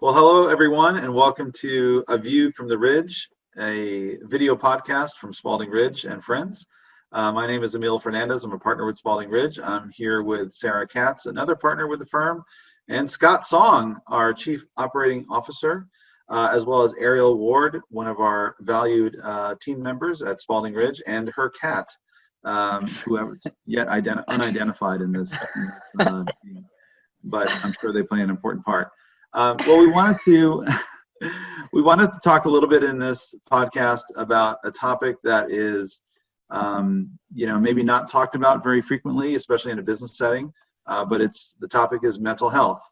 Well, hello everyone, and welcome to A View from the Ridge, a video podcast from Spaulding Ridge and friends. My name is Emil Fernandez. I'm a partner with Spaulding Ridge. I'm here with Sarah Katz, another partner with the firm, and Scott Song, our Chief Operating Officer, as well as Ariel Ward, one of our valued team members at Spaulding Ridge, and her cat, who is yet unidentified in this team, but I'm sure they play an important part. Well, we wanted to talk a little bit in this podcast about a topic that is, maybe not talked about very frequently, especially in a business setting. But the topic is mental health,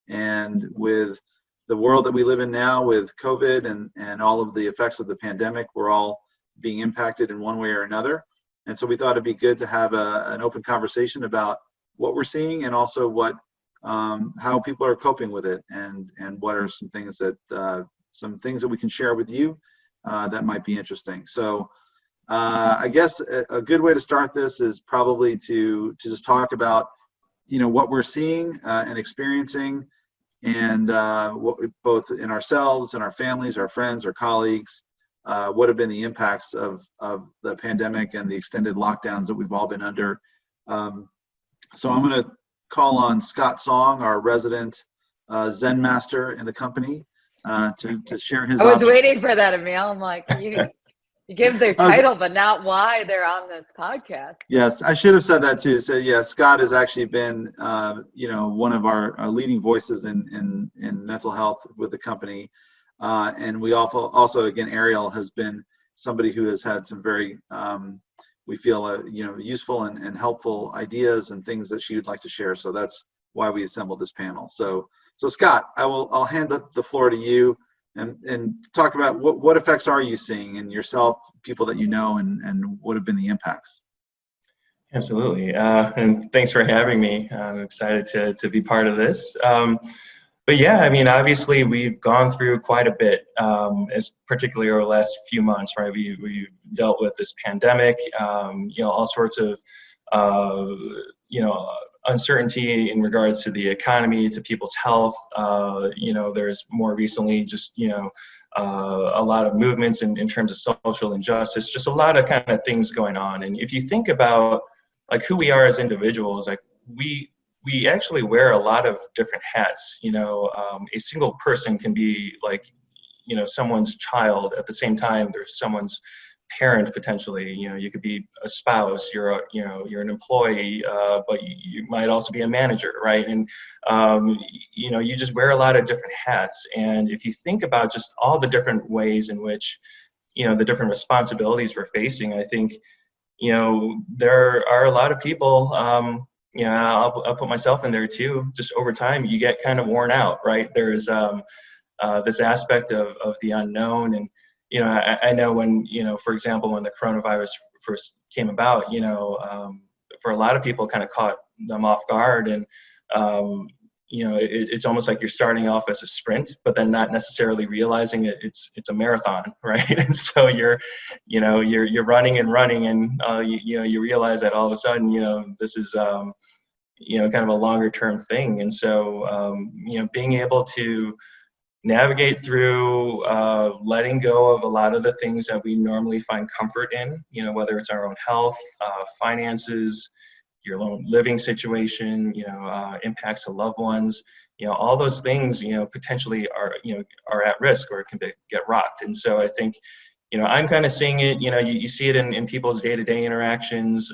and with the world that we live in now, with COVID and all of the effects of the pandemic, we're all being impacted in one way or another. And so we thought it'd be good to have an open conversation about what we're seeing, and also how people are coping with it, and what are some things that we can share with you that might be interesting. So I guess a good way to start this is probably to just talk about what we're seeing and experiencing, and both in ourselves and our families, our friends, our colleagues, what have been the impacts of the pandemic and the extended lockdowns that we've all been under. So I'm going to call on Scott Song, our resident Zen master in the company, to share his. I was waiting for that, Emil. I'm like, you give their title, but not why they're on this podcast. Yes, I should have said that too. So yeah, Scott has actually been, one of our leading voices in mental health with the company, and we also again, Ariel has been somebody who has had some very we feel useful and helpful ideas and things that she would like to share. So that's why we assembled this panel. So Scott, I'll hand the floor to you and talk about what effects are you seeing in yourself, people that you know, and what have been the impacts. Absolutely, and thanks for having me. I'm excited to be part of this. But yeah, I mean, obviously we've gone through quite a bit, as particularly over the last few months, right? We've dealt with this pandemic, all sorts of, uncertainty in regards to the economy, to people's health. There's more recently just, a lot of movements in terms of social injustice, just a lot of kind of things going on. And if you think about like who we are as individuals, like we actually wear a lot of different hats. A single person can be like, someone's child. At the same time, there's someone's parent potentially. You could be a spouse. You're an employee, but you might also be a manager, right? And you just wear a lot of different hats. And if you think about just all the different ways in which the different responsibilities we're facing, I think there are a lot of people. I'll put myself in there too. Just over time, you get kind of worn out, right? There's this aspect of the unknown, and I know when for example, when the coronavirus first came about, for a lot of people, kind of caught them off guard, and it's almost like you're starting off as a sprint, but then not necessarily realizing it's a marathon, right? And so you're running and running, and you realize that all of a sudden, this is kind of a longer term thing. And so being able to navigate through letting go of a lot of the things that we normally find comfort in, whether it's our own health, finances, your own living situation, impacts to loved ones, all those things, potentially are at risk or can get rocked. And so I think, I'm kind of seeing it, you see it in people's day-to-day interactions,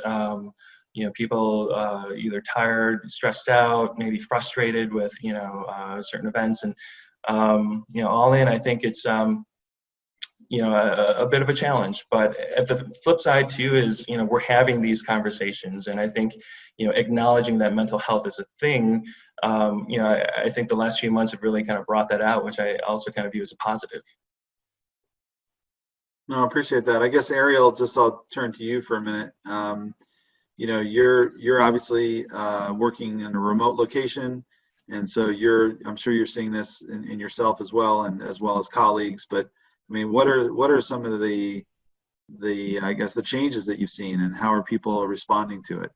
people either tired, stressed out, maybe frustrated with, certain events. And, all in, I think it's, a bit of a challenge. But at the flip side too is, we're having these conversations, and I think, acknowledging that mental health is a thing, I think the last few months have really kind of brought that out, which I also kind of view as a positive. No, I appreciate that. I guess Ariel, I'll turn to you for a minute. You're obviously working in a remote location, and so I'm sure you're seeing this in yourself as well, and as well as colleagues. But I mean, what are some of the I guess the changes that you've seen, and how are people responding to it?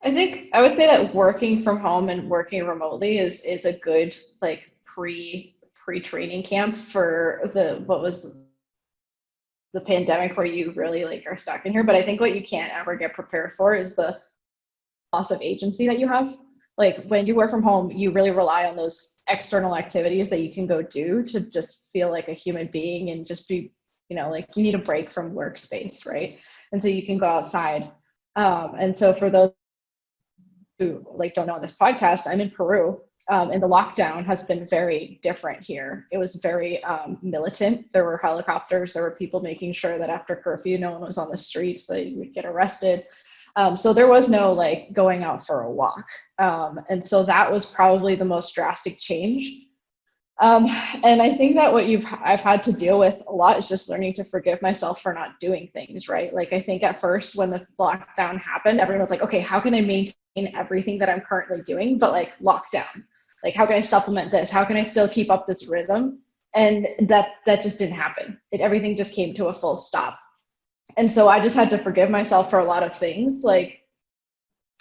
I think I would say that working from home and working remotely is a good pre-training camp for what was the pandemic, where you really like are stuck in here. But I think what you can't ever get prepared for is the loss of agency that you have. Like when you work from home, you really rely on those external activities that you can go do to just feel like a human being and just be, like you need a break from workspace, right? And so you can go outside. And so for those who like don't know this podcast, I'm in Peru, and the lockdown has been very different here. It was very militant. There were helicopters. There were people making sure that after curfew, no one was on the streets, so you would get arrested. So there was no like going out for a walk. And so that was probably the most drastic change. And I think that I've had to deal with a lot is just learning to forgive myself for not doing things, right? Like I think at first when the lockdown happened, everyone was like, okay, how can I maintain everything that I'm currently doing, but like lockdown? Like, how can I supplement this? How can I still keep up this rhythm? And that just didn't happen. Everything just came to a full stop. And so I just had to forgive myself for a lot of things. Like,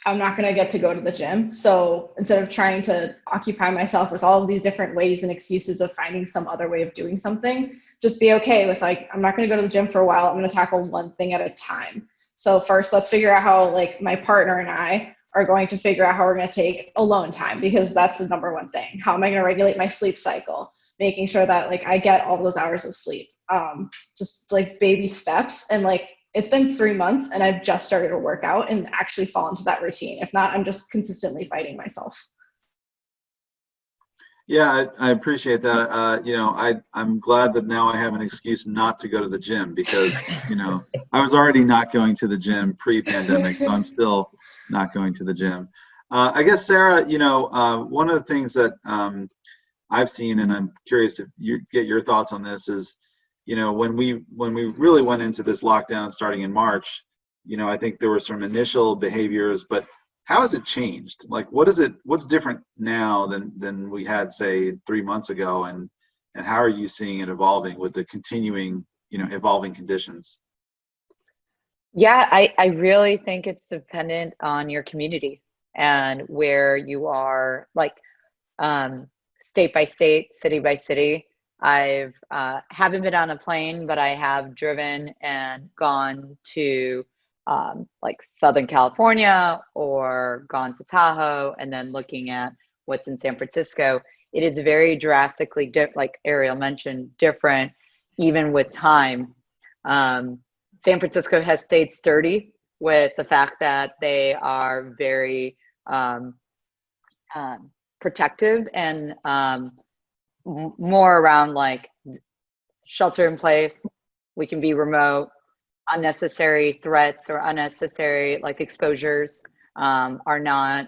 I'm not going to get to go to the gym. So instead of trying to occupy myself with all of these different ways and excuses of finding some other way of doing something, just be okay with like, I'm not going to go to the gym for a while. I'm going to tackle one thing at a time. So first, let's figure out how like my partner and I are going to figure out how we're going to take alone time, because that's the number one thing. How am I going to regulate my sleep cycle? Making sure that like I get all those hours of sleep. Just like baby steps. And like, it's been 3 months and I've just started to work out and actually fall into that routine. If not, I'm just consistently fighting myself. Yeah, I appreciate that. I'm glad that now I have an excuse not to go to the gym, because, I was already not going to the gym pre-pandemic, so I'm still not going to the gym. I guess, Sarah, one of the things that I've seen, and I'm curious if you get your thoughts on this, is when we really went into this lockdown starting in March, I think there were some initial behaviors, but how has it changed? Like, what's different now than we had, say, 3 months ago, and how are you seeing it evolving with the continuing, evolving conditions? Yeah, I really think it's dependent on your community and where you are, like state by state, city by city. I've haven't been on a plane, but I have driven and gone to like Southern California or gone to Tahoe, and then looking at what's in San Francisco. It is very drastically, like Ariel mentioned, different even with time. San Francisco has stayed sturdy with the fact that they are very protective and more around like shelter in place. We can be remote. Unnecessary threats or unnecessary like exposures are not,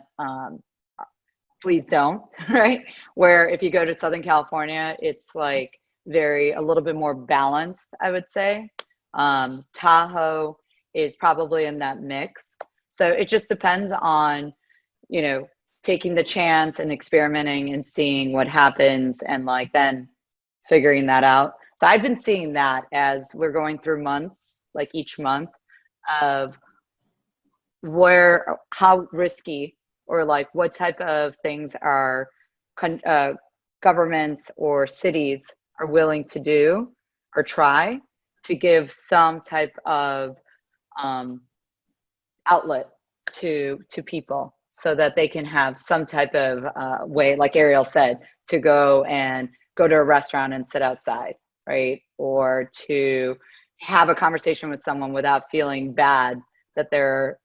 please don't, right? Where if you go to Southern California, it's like a little bit more balanced, I would say. Tahoe is probably in that mix. So it just depends on, taking the chance and experimenting and seeing what happens, and like then figuring that out. So I've been seeing that as we're going through months, like each month, of how risky or like what type of things are governments or cities are willing to do or try to give some type of outlet to people, so that they can have some type of way, like Ariel said, to go to a restaurant and sit outside, right? Or to have a conversation with someone without feeling bad that they're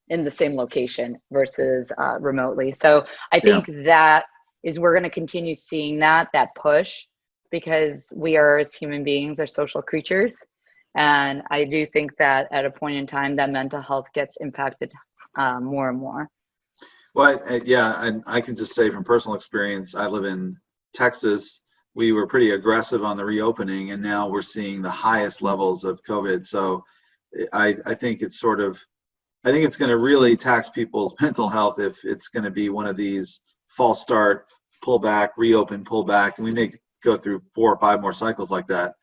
in the same location versus remotely. So I think that is, we're going to continue seeing that push, because we are, as human beings, are social creatures. And I do think that at a point in time that mental health gets impacted more and more. Well, and I can just say from personal experience, I live in Texas. We were pretty aggressive on the reopening, and now we're seeing the highest levels of COVID. So I think it's I think it's going to really tax people's mental health if it's going to be one of these false start, pull back, reopen, pull back, and we may go through 4 or 5 more cycles like that.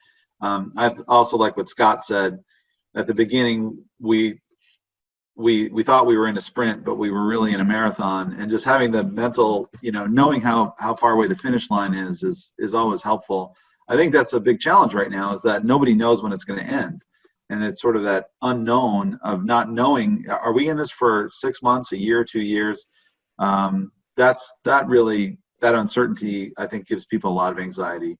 I also like what Scott said at the beginning. We we thought we were in a sprint, but we were really in a marathon. And just having the mental, knowing how far away the finish line is always helpful. I think that's a big challenge right now, is that nobody knows when it's going to end. And it's sort of that unknown of not knowing, are we in this for 6 months, a year, 2 years? That uncertainty, I think, gives people a lot of anxiety.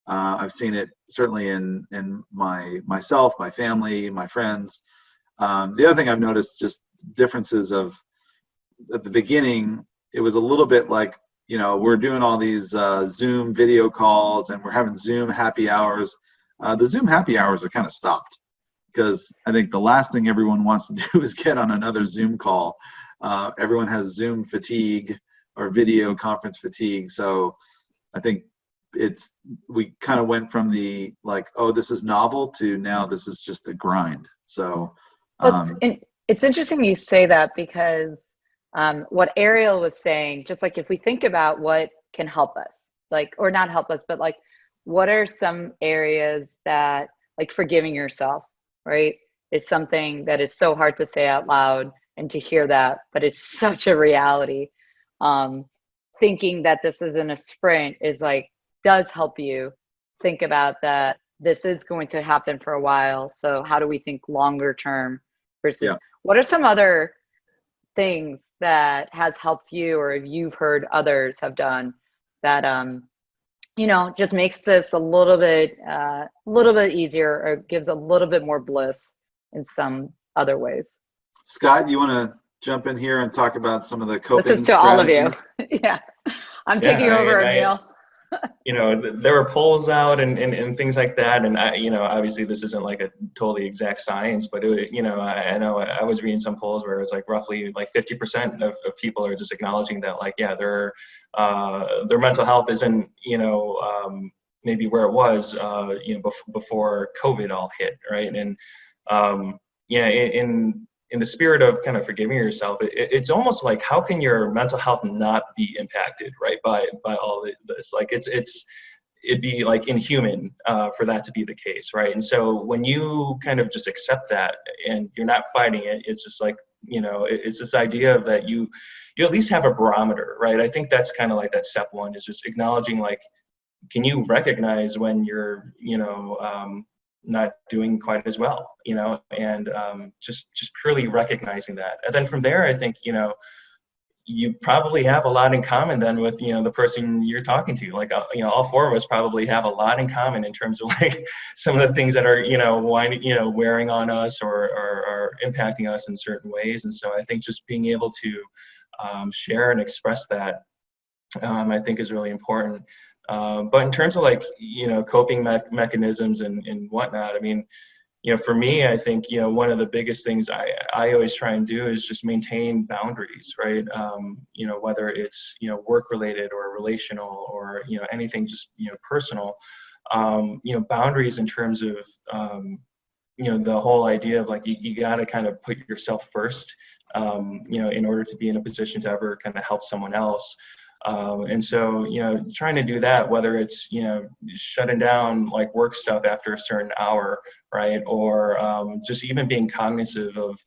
I've seen it certainly in myself, my family, my friends. The other thing I've noticed, just differences of, at the beginning, it was a little bit like, we're doing all these Zoom video calls and we're having Zoom happy hours. The Zoom happy hours are kind of stopped, because I think the last thing everyone wants to do is get on another Zoom call. Everyone has Zoom fatigue or video conference fatigue. So I think we kind of went from the oh, this is novel, to now this is just a grind. So it's interesting you say that, because what Ariel was saying, just like if we think about what can help us, or not help us, but what are some areas that, forgiving yourself, right, is something that is so hard to say out loud and to hear that, but it's such a reality. Thinking that this isn't a sprint is does help you think about that this is going to happen for a while. So how do we think longer term versus what are some other things that has helped you, or if you've heard others have done that, just makes this a little bit easier, or gives a little bit more bliss in some other ways? Scott, you want to jump in here and talk about some of the coping This is to strategies? all of you. Yeah. I'm taking over, Emil. There were polls out and things like that, and obviously this isn't a totally exact science, but I know I was reading some polls where it was roughly 50% of people are just acknowledging that their mental health isn't maybe where it was before COVID all hit, right? And in the spirit of kind of forgiving yourself, it's almost like, how can your mental health not be impacted, right, by all this? It'd be inhuman for that to be the case, right? And so when you kind of just accept that and you're not fighting it, it's just it's this idea of that you at least have a barometer, right? I think that's kind of that step one, is just acknowledging can you recognize when you're not doing quite as well, and just purely recognizing that. And then from there, I think, you probably have a lot in common then with, the person you're talking to. All four of us probably have a lot in common in terms of some of the things that are, wearing on us or impacting us in certain ways. And so I think just being able to share and express that, I think is really important. But in terms of coping mechanisms and whatnot, I mean, for me, I think, one of the biggest things I always try and do is just maintain boundaries, right? Whether it's, work related or relational or, anything just, personal, boundaries in terms of, the whole idea of you got to kind of put yourself first, in order to be in a position to ever kind of help someone else. And so, trying to do that, whether it's, shutting down work stuff after a certain hour, right? Or just even being cognizant of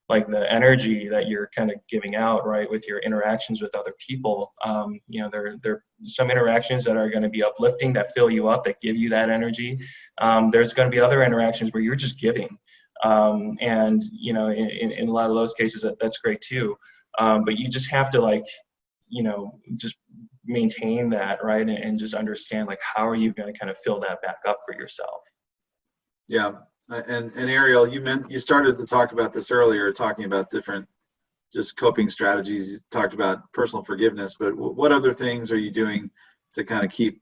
the energy that you're kind of giving out, right? With your interactions with other people. There are some interactions that are going to be uplifting, that fill you up, that give you that energy. There's going to be other interactions where you're just giving. And, in a lot of those cases, that's great too. But you just have to just maintain that, right? And just understand how are you going to kind of fill that back up for yourself. Yeah. And Ariel, you started to talk about this earlier, talking about different just coping strategies. You talked about personal forgiveness, but what other things are you doing to kind of keep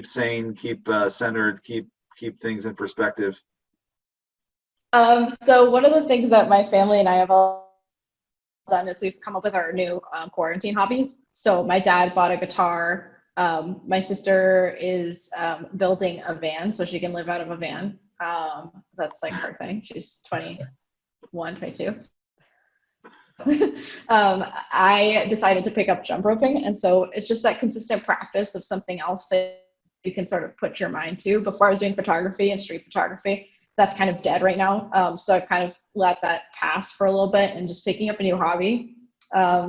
sane, keep centered, keep things in perspective? So one of the things that my family and I have all done is we've come up with our new quarantine hobbies. So my dad bought a guitar. My sister is building a van so she can live out of a van. That's her thing. She's 21, 22. I decided to pick up jump roping. And so it's just that consistent practice of something else that you can sort of put your mind to. Before I was doing photography and street photography, that's kind of dead right now. So I've kind of let that pass for a little bit and just picking up a new hobby,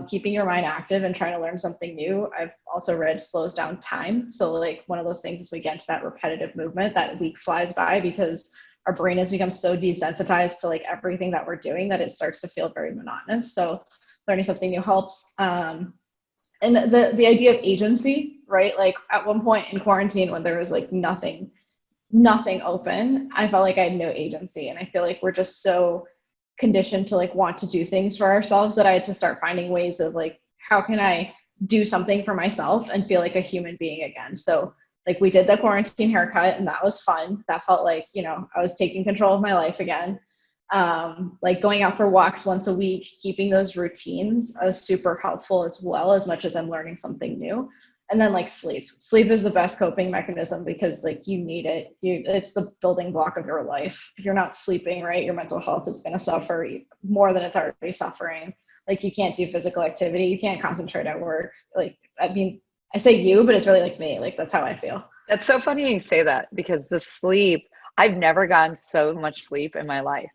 keeping your mind active and trying to learn something new. I've also read slows down time. So like one of those things is we get into that repetitive movement, that week flies by because our brain has become so desensitized to like everything that we're doing that it starts to feel very monotonous. So learning something new helps. And the idea of agency, right? Like at one point in quarantine when there was like nothing open, I felt like I had no agency. And I feel like we're just so conditioned to like want to do things for ourselves that I had to start finding ways of like, how can I do something for myself and feel like a human being again? So like we did the quarantine haircut and that was fun. That felt like, you know, I was taking control of my life again. Like going out for walks once a week, keeping those routines is super helpful as well, as much as I'm learning something new. And then like sleep is the best coping mechanism because like you need it. It's the building block of your life. If you're not sleeping right, your mental health is going to suffer more than it's already suffering. Like you can't do physical activity. You can't concentrate at work. Like, I mean, I say you, but it's really like me. Like that's how I feel. That's so funny you say that because the sleep, I've never gotten so much sleep in my life.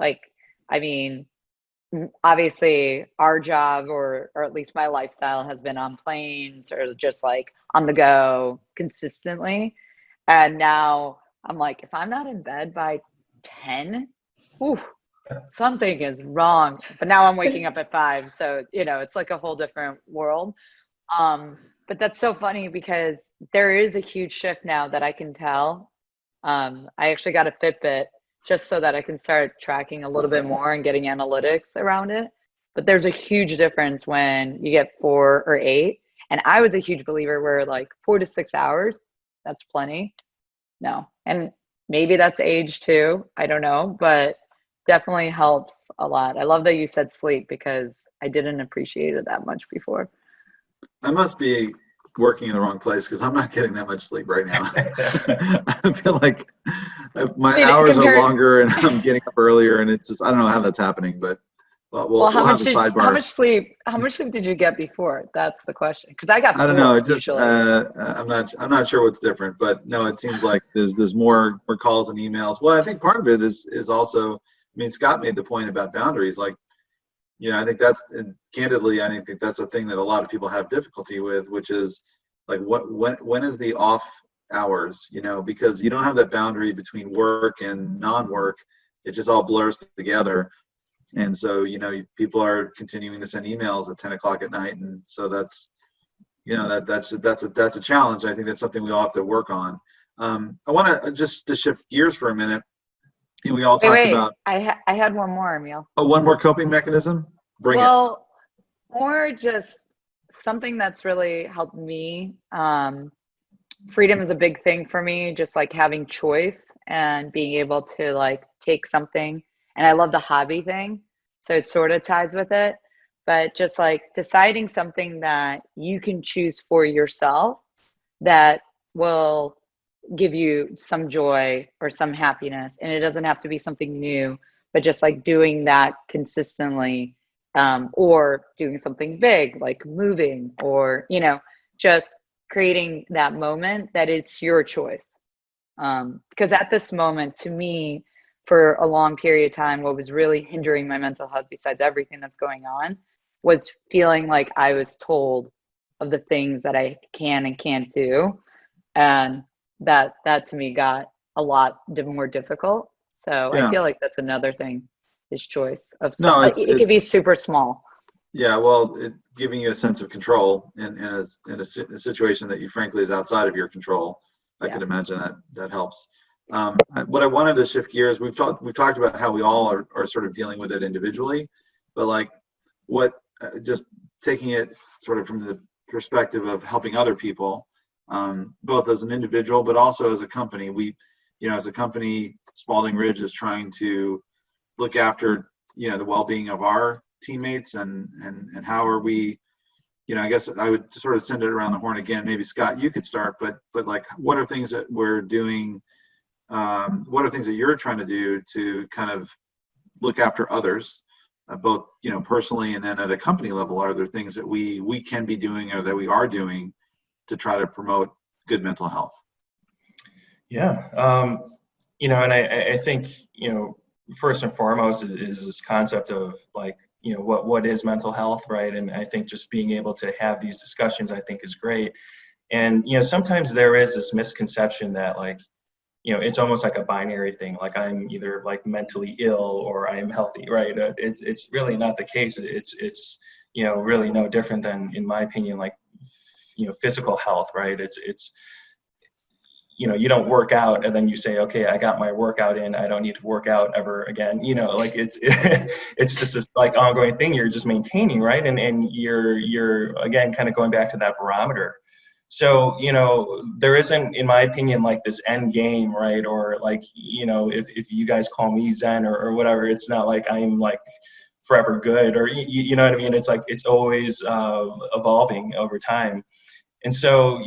Like, I mean, obviously our job or at least my lifestyle has been on planes or just like on the go consistently. And now I'm like, if I'm not in bed by 10, whew, something is wrong. But now I'm waking up at 5. So, you know, it's like a whole different world. But that's so funny because there is a huge shift now that I can tell. I actually got a Fitbit just so that I can start tracking a little bit more and getting analytics around it. But there's a huge difference when you get 4 or 8. And I was a huge believer where like 4 to 6 hours, that's plenty. No. And maybe that's age too. I don't know, but definitely helps a lot. I love that you said sleep because I didn't appreciate it that much before. I must be working in the wrong place because I'm not getting that much sleep right now. I feel like my hours are longer and I'm getting up earlier, and it's just I don't know how that's happening, but we'll have a sidebar. How much sleep did you get before? That's the question. Because I don't know. It's just usually. I'm not sure what's different, but no, it seems like there's more calls and emails. Well, I think part of it is also. I mean, Scott made the point about boundaries. Like, you know, I think candidly, I think that's a thing that a lot of people have difficulty with, which is like when is the off hours, you know, because you don't have that boundary between work and non-work. It just all blurs together. And so, you know, people are continuing to send emails at 10 o'clock at night. And so that's, you know, that's a challenge. I think that's something we all have to work on. I want to just to shift gears for a minute. We all talked about. I had one more, Emil. Oh, one more coping mechanism? Bring it. Well, more just something that's really helped me. Freedom is a big thing for me, just like having choice and being able to like take something. And I love the hobby thing. So it sort of ties with it. But just like deciding something that you can choose for yourself that will give you some joy or some happiness, and it doesn't have to be something new, but just like doing that consistently, or doing something big like moving, or you know, just creating that moment that it's your choice, because at this moment, to me, for a long period of time, what was really hindering my mental health besides everything that's going on was feeling like I was told of the things that I can and can't do, and that to me got a lot more difficult. So yeah. I feel like that's another thing, is choice of some. It could be super small. Yeah, well, giving you a sense of control in a situation that you frankly is outside of your control. I could imagine that helps. What I wanted to shift gears, we've talked about how we all are sort of dealing with it individually, but like just taking it sort of from the perspective of helping other people. Both as an individual, but also as a company. As a company, Spaulding Ridge is trying to look after, the well-being of our teammates and how are we, I guess I would sort of send it around the horn again. Maybe Scott, you could start, but like, what are things that we're doing? What are things that you're trying to do to kind of look after others, both, personally and then at a company level? Are there things that we can be doing or that we are doing to try to promote good mental health? Yeah. and I think, first and foremost is this concept of like, what is mental health, right? And I think just being able to have these discussions, I think, is great. And, sometimes there is this misconception that like, it's almost like a binary thing. Like I'm either like mentally ill or I am healthy, right? It's really not the case. It's really no different than, in my opinion, like, physical health, right? It's you don't work out and then you say, okay, I got my workout in, I don't need to work out ever again. Like it's just this like ongoing thing you're just maintaining, right? And you're again kind of going back to that barometer. So, there isn't, in my opinion, like this end game, right? Or like, if you guys call me Zen or whatever, it's not like I'm like forever good, or you know what I mean? It's like it's always evolving over time. And so,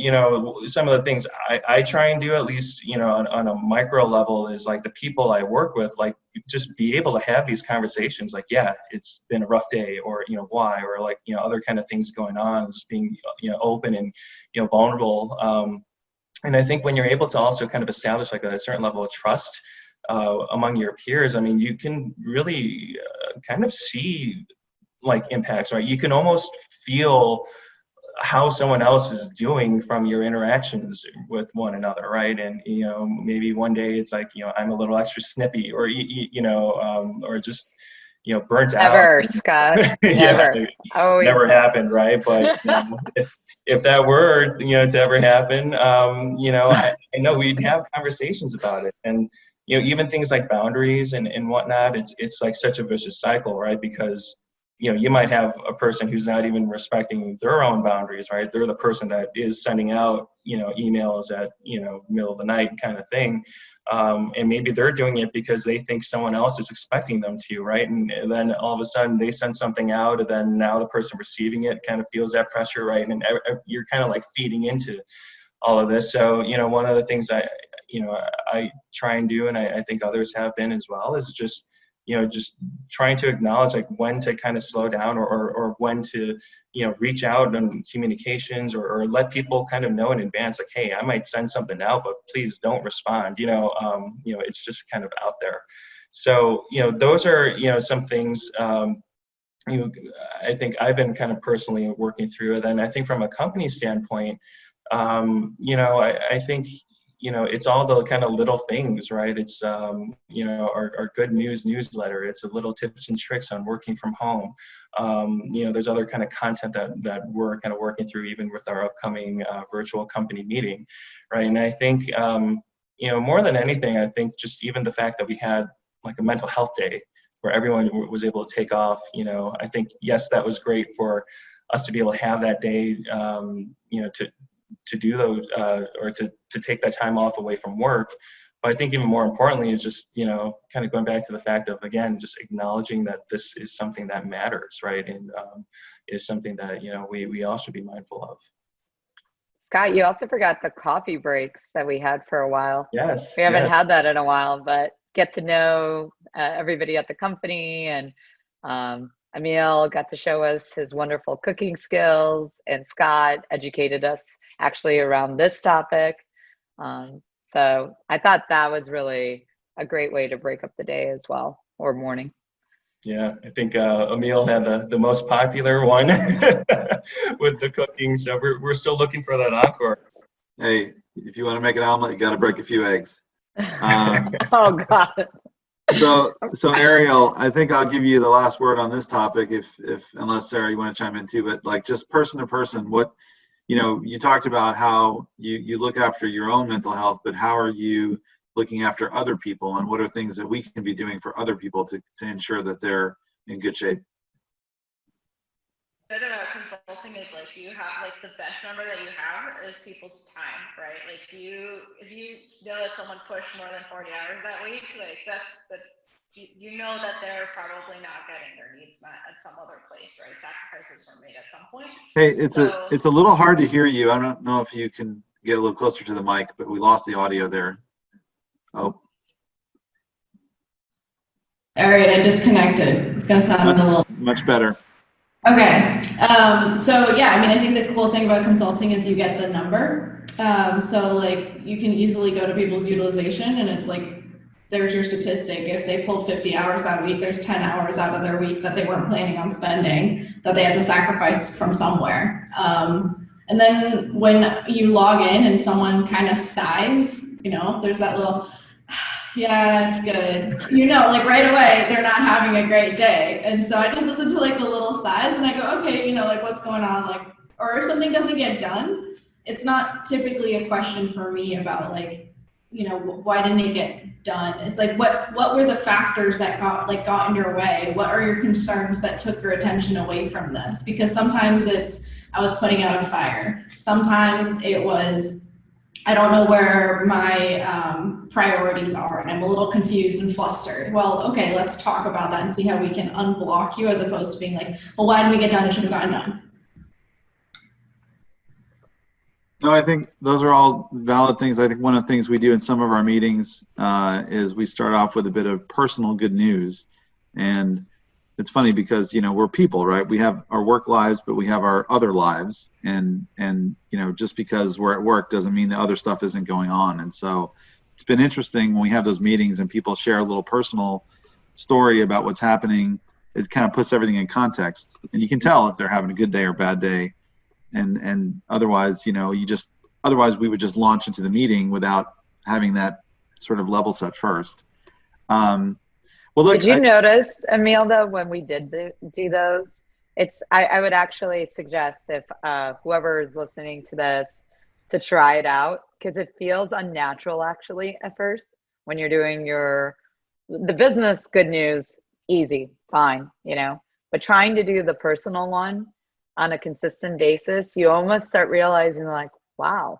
some of the things I try and do, at least, on a micro level, is like the people I work with, like just be able to have these conversations like, yeah, it's been a rough day, or, why, or like, other kind of things going on, just being, open and, vulnerable. And I think when you're able to also kind of establish like a certain level of trust among your peers, I mean, you can really kind of see like impacts, right? You can almost feel how someone else is doing from your interactions with one another, right? And maybe one day it's like, I'm a little extra snippy, or or just burnt Never, out. Scott. Yeah, Never. Always never never. happened, right? But if that were to ever happen, I know we'd have conversations about it. And even things like boundaries and whatnot, it's like such a vicious cycle, right? Because you might have a person who's not even respecting their own boundaries, right? They're the person that is sending out, emails at, middle of the night kind of thing. And maybe they're doing it because they think someone else is expecting them to, right? And then all of a sudden they send something out, and then now the person receiving it kind of feels that pressure, right? And you're kind of like feeding into all of this. So, one of the things I try and do, and I think others have been as well, is just trying to acknowledge like when to kind of slow down, or when to, reach out on communications, or let people kind of know in advance, like, hey, I might send something out, but please don't respond. It's just kind of out there. So, those are, some things, I think I've been kind of personally working through. And then I think from a company standpoint, I think, it's all the kind of little things, right? It's, our good news newsletter. It's a little tips and tricks on working from home. There's other kind of content that we're kind of working through, even with our upcoming virtual company meeting, right? And I think, more than anything, I think just even the fact that we had like a mental health day where everyone was able to take off, I think, yes, that was great for us to be able to have that day, to do those, or to take that time off away from work. But I think even more importantly is just, kind of going back to the fact of, again, just acknowledging that this is something that matters, right? And is something that, we all should be mindful of. Scott, you also forgot the coffee breaks that we had for a while. Yes. We haven't had that in a while, but get to know everybody at the company. And Emil got to show us his wonderful cooking skills, and Scott educated us actually around this topic. So I thought that was really a great way to break up the day as well, or morning. Yeah, I think Emil had the most popular one with the cooking. So we're still looking for that encore. Hey, if you want to make an omelet, you got to break a few eggs. Oh God. So Ariel, I think I'll give you the last word on this topic, if unless Sarah, you want to chime in too. But like just person to person, what you talked about how you look after your own mental health, but how are you looking after other people, and what are things that we can be doing for other people to ensure that they're in good shape? Good about consulting is like you have like the best number that you have is people's time, right? Like if you know that someone pushed more than 40 hours that week, like that's you know that they're probably not getting their needs met at some other place, right? Sacrifices were made at some point. Hey, it's a little hard to hear you. I don't know if you can get a little closer to the mic, but we lost the audio there. Oh. All right, I disconnected. It's gonna sound a little much better. Okay. So yeah, I mean, I think the cool thing about consulting is you get the number. So like you can easily go to people's utilization, and it's like there's your statistic. If they pulled 50 hours that week, there's 10 hours out of their week that they weren't planning on spending, that they had to sacrifice from somewhere. And then when you log in and someone kind of sighs, you know, there's that little, yeah, it's good. You know, like right away, they're not having a great day. And so I just listen to like the little sighs and I go, okay, you know, like what's going on? Like, or if something doesn't get done, it's not typically a question for me about like, you know, why didn't it get done? It's like, what were the factors that got in your way? What are your concerns that took your attention away from this? Because sometimes it's, I was putting out a fire. Sometimes it was, I don't know where my priorities are and I'm a little confused and flustered. Well, okay, let's talk about that and see how we can unblock you, as opposed to being like, well, why didn't we get done? It should have gotten done. No, I think those are all valid things. I think one of the things we do in some of our meetings is we start off with a bit of personal good news. And it's funny because, you know, we're people, right? We have our work lives, but we have our other lives. And you know, just because we're at work doesn't mean the other stuff isn't going on. And so it's been interesting when we have those meetings and people share a little personal story about what's happening. It kind of puts everything in context. And you can tell if they're having a good day or bad day. And otherwise, you know, otherwise we would just launch into the meeting without having that sort of level set first. Well, look, did you notice, Emil, though, when we did do those, I would actually suggest if whoever is listening to this to try it out, because it feels unnatural actually at first when you're doing the business good news, easy, fine, you know, but trying to do the personal one on a consistent basis, you almost start realizing like, wow,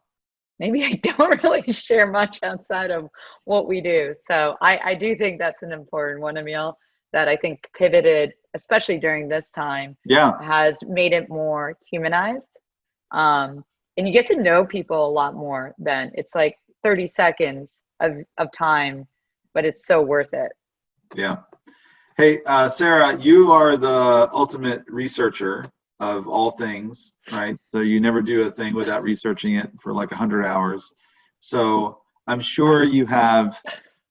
maybe I don't really share much outside of what we do. So I do think that's an important one, Emil, that I think pivoted, especially during this time, has made it more humanized. And you get to know people a lot more than it's like 30 seconds of time, but it's so worth it. Yeah. Hey, Sarah, you are the ultimate researcher of all things, right? So you never do a thing without researching it for like 100 hours. So I'm sure you have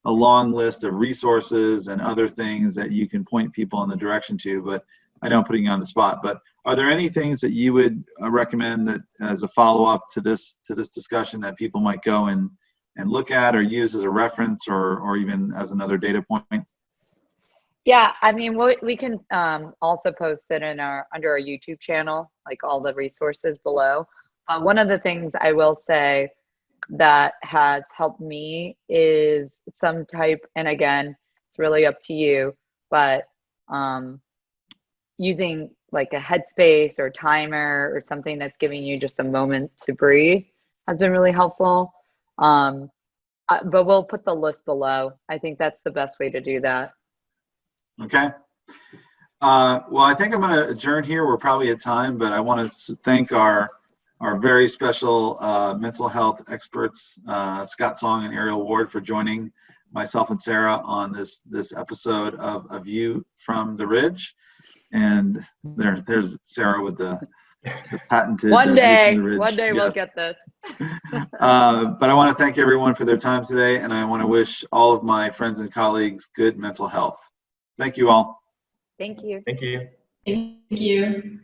a long list of resources and other things that you can point people in the direction to, but I know I'm putting you on the spot, but are there any things that you would recommend that as a follow-up to this discussion that people might go and look at or use as a reference or even as another data point? Yeah, I mean, we can also post it in under our YouTube channel, like all the resources below. One of the things I will say that has helped me is some type, and again, it's really up to you, but using like a headspace or timer or something that's giving you just a moment to breathe has been really helpful. But we'll put the list below. I think that's the best way to do that. Okay. Well, I think I'm going to adjourn here. We're probably at time, but I want to thank our very special mental health experts, Scott Song and Ariel Ward, for joining myself and Sarah on this episode of A View from the Ridge. And there's Sarah with the patented one day yes. We'll get this. But I want to thank everyone for their time today, and I want to wish all of my friends and colleagues good mental health. Thank you all. Thank you. Thank you. Thank you.